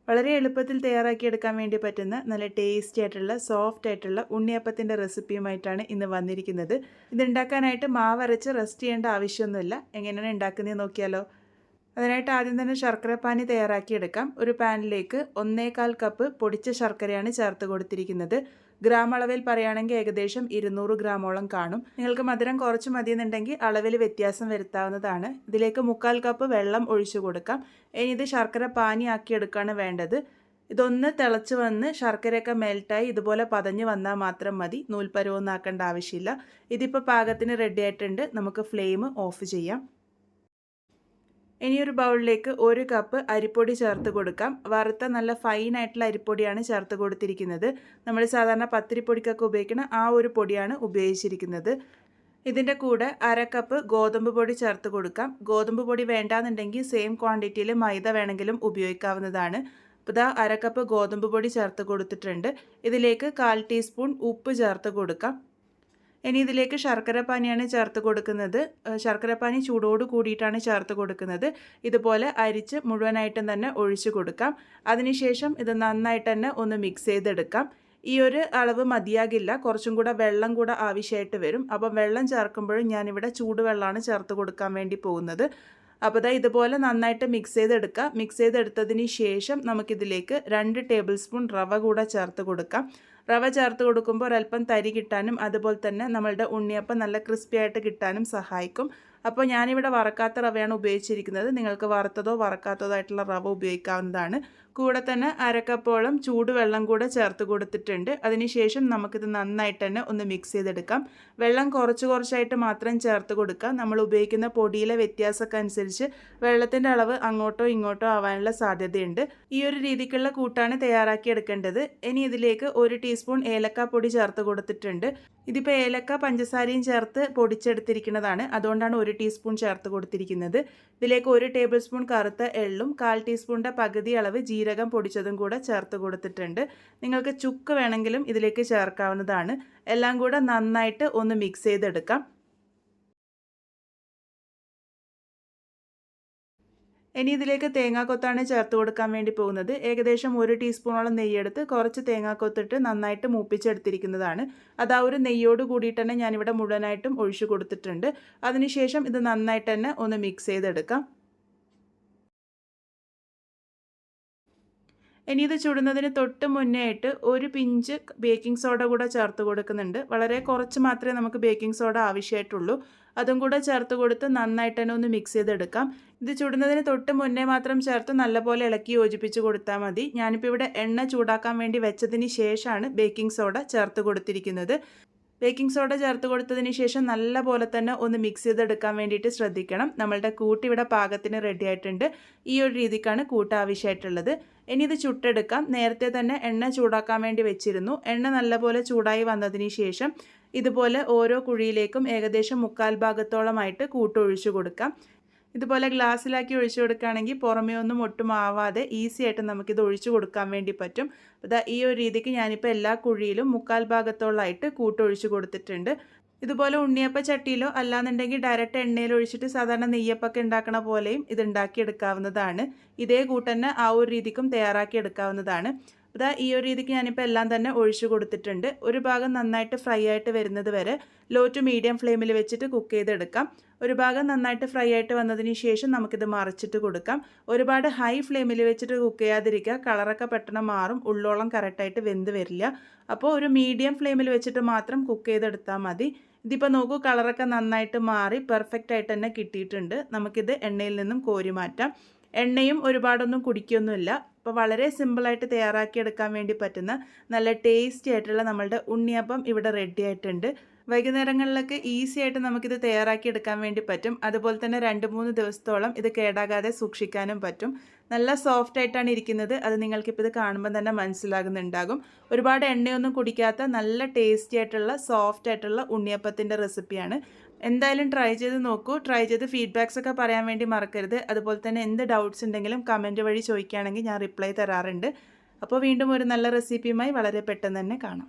വളരെ എളുപ്പത്തിൽ തയ്യാറാക്കിയെടുക്കാൻ വേണ്ടി പറ്റുന്ന നല്ല ടേസ്റ്റി ആയിട്ടുള്ള സോഫ്റ്റ് ആയിട്ടുള്ള ഉണ്ണിയപ്പത്തിൻ്റെ റെസിപ്പിയുമായിട്ടാണ് ഇന്ന് വന്നിരിക്കുന്നത്. ഇതുണ്ടാക്കാനായിട്ട് മാവ് അരച്ച് റെസ്റ്റ് ചെയ്യേണ്ട ആവശ്യമൊന്നുമില്ല. എങ്ങനെയാണ് ഉണ്ടാക്കുന്നത് നോക്കിയാലോ. അതിനായിട്ട് ആദ്യം തന്നെ ശർക്കര പാനി തയ്യാറാക്കിയെടുക്കാം. ഒരു പാനിലേക്ക് 1/4 കപ്പ് പൊടിച്ച ശർക്കരയാണ് ചേർത്ത് കൊടുത്തിരിക്കുന്നത്. ഗ്രാം അളവിൽ പറയുകയാണെങ്കിൽ ഏകദേശം 200 ഗ്രാമോളം കാണും. നിങ്ങൾക്ക് മധുരം കുറച്ച് മതിയെന്നുണ്ടെങ്കിൽ അളവിൽ വ്യത്യാസം വരുത്താവുന്നതാണ്. ഇതിലേക്ക് 1/4 കപ്പ് വെള്ളം ഒഴിച്ചു കൊടുക്കാം. ഇനി ഇത് ശർക്കര പാനി ആക്കിയെടുക്കുകയാണ് വേണ്ടത്. ഇതൊന്ന് തിളച്ച് വന്ന് ശർക്കരയൊക്കെ മെൽറ്റായി ഇതുപോലെ പതഞ്ഞ് വന്നാൽ മാത്രം മതി. നൂൽപ്പരുവൊന്നും ആക്കേണ്ട ആവശ്യമില്ല. ഇതിപ്പോൾ പാകത്തിന് റെഡി ആയിട്ടുണ്ട്. നമുക്ക് ഫ്ലെയിം ഓഫ് ചെയ്യാം. ഇനിയൊരു ബൗളിലേക്ക് 1 കപ്പ് അരിപ്പൊടി ചേർത്ത് കൊടുക്കാം. വറുത്ത നല്ല ഫൈനായിട്ടുള്ള അരിപ്പൊടിയാണ് ചേർത്ത് കൊടുത്തിരിക്കുന്നത്. നമ്മൾ സാധാരണ പത്തിരിപ്പൊടിക്കൊക്കെ ഉപയോഗിക്കുന്ന ആ ഒരു പൊടിയാണ് ഉപയോഗിച്ചിരിക്കുന്നത്. ഇതിൻ്റെ കൂടെ 1/2 കപ്പ് ഗോതമ്പ് പൊടി ചേർത്ത് കൊടുക്കാം. ഗോതമ്പ് പൊടി വേണ്ടാന്നുണ്ടെങ്കിൽ സെയിം ക്വാണ്ടിറ്റിയിൽ മൈദ വേണമെങ്കിലും ഉപയോഗിക്കാവുന്നതാണ്. അപ്പോൾ ഇതാ 1/2 കപ്പ് ഗോതമ്പ് പൊടി ചേർത്ത് കൊടുത്തിട്ടുണ്ട്. ഇതിലേക്ക് 1/4 ടീസ്പൂൺ ഉപ്പ് ചേർത്ത് കൊടുക്കാം. ഇനി ഇതിലേക്ക് ശർക്കര പാനിയാണ് ചേർത്ത് കൊടുക്കുന്നത്. ശർക്കര പാനി ചൂടോട് കൂടിയിട്ടാണ് ചേർത്ത് കൊടുക്കുന്നത്. ഇതുപോലെ അരിച്ച് മുഴുവനായിട്ടും തന്നെ ഒഴിച്ചു കൊടുക്കാം. അതിനുശേഷം ഇത് നന്നായിട്ട് തന്നെ ഒന്ന് മിക്സ് ചെയ്തെടുക്കാം. ഈ ഒരു അളവ് മതിയാകില്ല, കുറച്ചും കൂടെ വെള്ളം കൂടെ ആവശ്യമായിട്ട് വരും. അപ്പം വെള്ളം ചേർക്കുമ്പോഴും ഞാനിവിടെ ചൂടുവെള്ളമാണ് ചേർത്ത് കൊടുക്കാൻ വേണ്ടി പോകുന്നത്. അപ്പോൾ ഇതുപോലെ നന്നായിട്ട് മിക്സ് ചെയ്തെടുക്കുക. മിക്സ് ചെയ്തെടുത്തതിന് ശേഷം നമുക്കിതിലേക്ക് 2 ടേബിൾ സ്പൂൺ റവ കൂടെ ചേർത്ത് കൊടുക്കാം. റവ ചേർത്ത് കൊടുക്കുമ്പോൾ ഒരല്പം തരി കിട്ടാനും അതുപോലെ തന്നെ നമ്മളുടെ ഉണ്ണിയപ്പം നല്ല ക്രിസ്പി ആയിട്ട് കിട്ടാനും സഹായിക്കും. അപ്പോൾ ഞാനിവിടെ വറക്കാത്ത റവയാണ് ഉപയോഗിച്ചിരിക്കുന്നത്. നിങ്ങൾക്ക് വറുത്തതോ വറക്കാത്തതോ ആയിട്ടുള്ള റവ ഉപയോഗിക്കാവുന്നതാണ്. കൂടെ തന്നെ 1/2 കപ്പോളം ചൂടുവെള്ളം കൂടെ ചേർത്ത് കൊടുത്തിട്ടുണ്ട്. അതിനുശേഷം നമുക്കിത് നന്നായിട്ട് തന്നെ ഒന്ന് മിക്സ് ചെയ്തെടുക്കാം. വെള്ളം കുറച്ചായിട്ട് മാത്രം ചേർത്ത് കൊടുക്കാം. നമ്മൾ ഉപയോഗിക്കുന്ന പൊടിയിലെ വ്യത്യാസമൊക്കെ അനുസരിച്ച് വെള്ളത്തിൻ്റെ അളവ് അങ്ങോട്ടോ ഇങ്ങോട്ടോ ആവാനുള്ള സാധ്യതയുണ്ട്. ഈ ഒരു രീതിക്കുള്ള കൂട്ടാണ് തയ്യാറാക്കി എടുക്കേണ്ടത്. ഇനി ഇതിലേക്ക് 1 ടീസ്പൂൺ ഏലക്കാപ്പൊടി ചേർത്ത് കൊടുത്തിട്ടുണ്ട്. ഇതിപ്പോൾ ഏലക്ക പഞ്ചസാരയും ചേർത്ത് പൊടിച്ചെടുത്തിരിക്കുന്നതാണ്. അതുകൊണ്ടാണ് 1 ടീസ്പൂൺ ചേർത്ത് കൊടുത്തിരിക്കുന്നത്. ഇതിലേക്ക് 1 ടേബിൾ സ്പൂൺ കറുത്ത എള്ളും 1/4 ടീസ്പൂണിൻ്റെ പകുതി അളവ് ജീരകം പൊടിച്ചതും കൂടെ ചേർത്ത് കൊടുത്തിട്ടുണ്ട്. നിങ്ങൾക്ക് ചുക്ക് വേണമെങ്കിലും ഇതിലേക്ക് ചേർക്കാവുന്നതാണ്. എല്ലാം കൂടെ നന്നായിട്ട് ഒന്ന് മിക്സ് ചെയ്തെടുക്കാം. ഇനി ഇതിലേക്ക് തേങ്ങാക്കൊത്താണ് ചേർത്ത് കൊടുക്കാൻ വേണ്ടി പോകുന്നത്. ഏകദേശം 1 ടീസ്പൂണോളം നെയ്യെടുത്ത് കുറച്ച് തേങ്ങാക്കൊത്തിട്ട് നന്നായിട്ട് മൂപ്പിച്ചെടുത്തിരിക്കുന്നതാണ്. അത് ആ ഒരു നെയ്യോട് കൂടിയിട്ട് തന്നെ ഞാനിവിടെ മുഴുവനായിട്ടും ഒഴിച്ചു കൊടുത്തിട്ടുണ്ട്. അതിനുശേഷം ഇത് നന്നായിട്ട് തന്നെ ഒന്ന് മിക്സ് ചെയ്തെടുക്കാം. ഇനി ഇത് ചുടുന്നതിന് തൊട്ട് മുന്നേ ആയിട്ട് 1 പിഞ്ച് ബേക്കിംഗ് സോഡ കൂടെ ചേർത്ത് കൊടുക്കുന്നുണ്ട്. വളരെ കുറച്ച് മാത്രമേ നമുക്ക് ബേക്കിംഗ് സോഡ ആവശ്യമായിട്ടുള്ളൂ. അതും കൂടെ ചേർത്ത് കൊടുത്ത് നന്നായിട്ട് തന്നെ ഒന്ന് മിക്സ് ചെയ്തെടുക്കാം. ഇത് ചുടുന്നതിന് തൊട്ട് മുന്നേ മാത്രം ചേർത്ത് നല്ലപോലെ ഇളക്കി യോജിപ്പിച്ച് കൊടുത്താൽ മതി. ഞാനിപ്പോൾ ഇവിടെ എണ്ണ ചൂടാക്കാൻ വേണ്ടി വെച്ചതിന് ശേഷമാണ് ബേക്കിംഗ് സോഡ ചേർത്ത് കൊടുത്തിരിക്കുന്നത്. ബേക്കിംഗ് സോഡ ചേർത്ത് കൊടുത്തതിന് ശേഷം നല്ലപോലെ തന്നെ ഒന്ന് മിക്സ് ചെയ്തെടുക്കാൻ വേണ്ടിയിട്ട് ശ്രദ്ധിക്കണം. നമ്മളുടെ കൂട്ട് ഇവിടെ പാകത്തിന് റെഡി ആയിട്ടുണ്ട്. ഈ ഒരു രീതിക്കാണ് കൂട്ട് ആവശ്യമായിട്ടുള്ളത്. ഇനി ഇത് ചുട്ടെടുക്കാം. നേരത്തെ തന്നെ എണ്ണ ചൂടാക്കാൻ വേണ്ടി വെച്ചിരുന്നു. എണ്ണ നല്ലപോലെ ചൂടായി വന്നതിന് ശേഷം ഇതുപോലെ ഓരോ കുഴിയിലേക്കും ഏകദേശം 1/4 ഭാഗത്തോളമായിട്ട് കൂട്ട് ഒഴിച്ചു കൊടുക്കാം. ഇതുപോലെ ഗ്ലാസ്സിലാക്കി ഒഴിച്ചു കൊടുക്കുകയാണെങ്കിൽ പുറമേ ഒന്നും ഒട്ടും ആവാതെ ഈസി ആയിട്ട് നമുക്കിത് ഒഴിച്ചു കൊടുക്കാൻ വേണ്ടി പറ്റും. ഈ ഒരു രീതിക്ക് ഞാനിപ്പോൾ എല്ലാ കുഴിയിലും 1/4 ഭാഗത്തോളമായിട്ട് കൂട്ടൊഴിച്ചു കൊടുത്തിട്ടുണ്ട്. ഇതുപോലെ ഉണ്ണിയപ്പ ചട്ടിയിലോ അല്ലാന്നുണ്ടെങ്കിൽ ഡയറക്റ്റ് എണ്ണയിൽ ഒഴിച്ചിട്ട് സാധാരണ നെയ്യപ്പൊക്കെ ഉണ്ടാക്കണ പോലെയും ഇത് ഉണ്ടാക്കിയെടുക്കാവുന്നതാണ്. ഇതേ കൂട്ടന്നെ ആ ഒരു രീതിക്കും തയ്യാറാക്കി എടുക്കാവുന്നതാണ്. ഈ ഒരു രീതിക്ക് ഞാനിപ്പോൾ എല്ലാം തന്നെ ഒഴിച്ചു കൊടുത്തിട്ടുണ്ട്. ഒരു ഭാഗം നന്നായിട്ട് ഫ്രൈ ആയിട്ട് വരുന്നത് വരെ ലോ ടു മീഡിയം ഫ്ലെയിമിൽ വെച്ചിട്ട് കുക്ക് ചെയ്തെടുക്കാം. ഒരു ഭാഗം നന്നായിട്ട് ഫ്രൈ ആയിട്ട് വന്നതിന് ശേഷം നമുക്കിത് മറിച്ചിട്ട് കൊടുക്കാം. ഒരുപാട് ഹൈ ഫ്ലെയിമിൽ വെച്ചിട്ട് കുക്ക് ചെയ്യാതിരിക്കുക. കളറൊക്കെ പെട്ടെന്ന് മാറും, ഉള്ളോളം കറക്റ്റായിട്ട് വെന്ത് വരില്ല. അപ്പോൾ ഒരു മീഡിയം ഫ്ലെയിമിൽ വെച്ചിട്ട് മാത്രം കുക്ക് ചെയ്തെടുത്താൽ മതി. ഇതിപ്പോൾ നോക്കൂ, കളറൊക്കെ നന്നായിട്ട് മാറി പെർഫെക്റ്റ് ആയിട്ട് തന്നെ കിട്ടിയിട്ടുണ്ട്. നമുക്കിത് എണ്ണയിൽ നിന്നും കോരി മാറ്റാം. എണ്ണയും ഒരുപാടൊന്നും കുടിക്കൊന്നുമില്ല. അപ്പോൾ വളരെ സിമ്പിളായിട്ട് തയ്യാറാക്കിയെടുക്കാൻ വേണ്ടി പറ്റുന്ന നല്ല ടേസ്റ്റി ആയിട്ടുള്ള നമ്മളുടെ ഉണ്ണിയപ്പം ഇവിടെ റെഡി ആയിട്ടുണ്ട്. വൈകുന്നേരങ്ങളിലൊക്കെ ഈസി ആയിട്ട് നമുക്കിത് തയ്യാറാക്കിയെടുക്കാൻ വേണ്ടി പറ്റും. അതുപോലെ തന്നെ 2-3 ദിവസത്തോളം ഇത് കേടാകാതെ സൂക്ഷിക്കാനും പറ്റും. നല്ല സോഫ്റ്റ് ആയിട്ടാണ് ഇരിക്കുന്നത്. അത് നിങ്ങൾക്കിപ്പോൾ ഇത് കാണുമ്പോൾ തന്നെ മനസ്സിലാകുന്നുണ്ടാകും. ഒരുപാട് എണ്ണയൊന്നും കുടിക്കാത്ത നല്ല ടേസ്റ്റി ആയിട്ടുള്ള സോഫ്റ്റ് ആയിട്ടുള്ള ഉണ്ണിയപ്പത്തിൻ്റെ റെസിപ്പിയാണ്. എന്തായാലും ട്രൈ ചെയ്ത് നോക്കൂ. ട്രൈ ചെയ്ത് ഫീഡ്ബാക്സ് ഒക്കെ പറയാൻ വേണ്ടി മറക്കരുത്. അതുപോലെ തന്നെ എന്ത് ഡൗട്ട്സ് ഉണ്ടെങ്കിലും കമൻറ്റ് വഴി ചോദിക്കുകയാണെങ്കിൽ ഞാൻ റിപ്ലൈ തരാറുണ്ട്. അപ്പോൾ വീണ്ടും ഒരു നല്ല റെസിപ്പിയുമായി വളരെ പെട്ടെന്ന് തന്നെ കാണാം.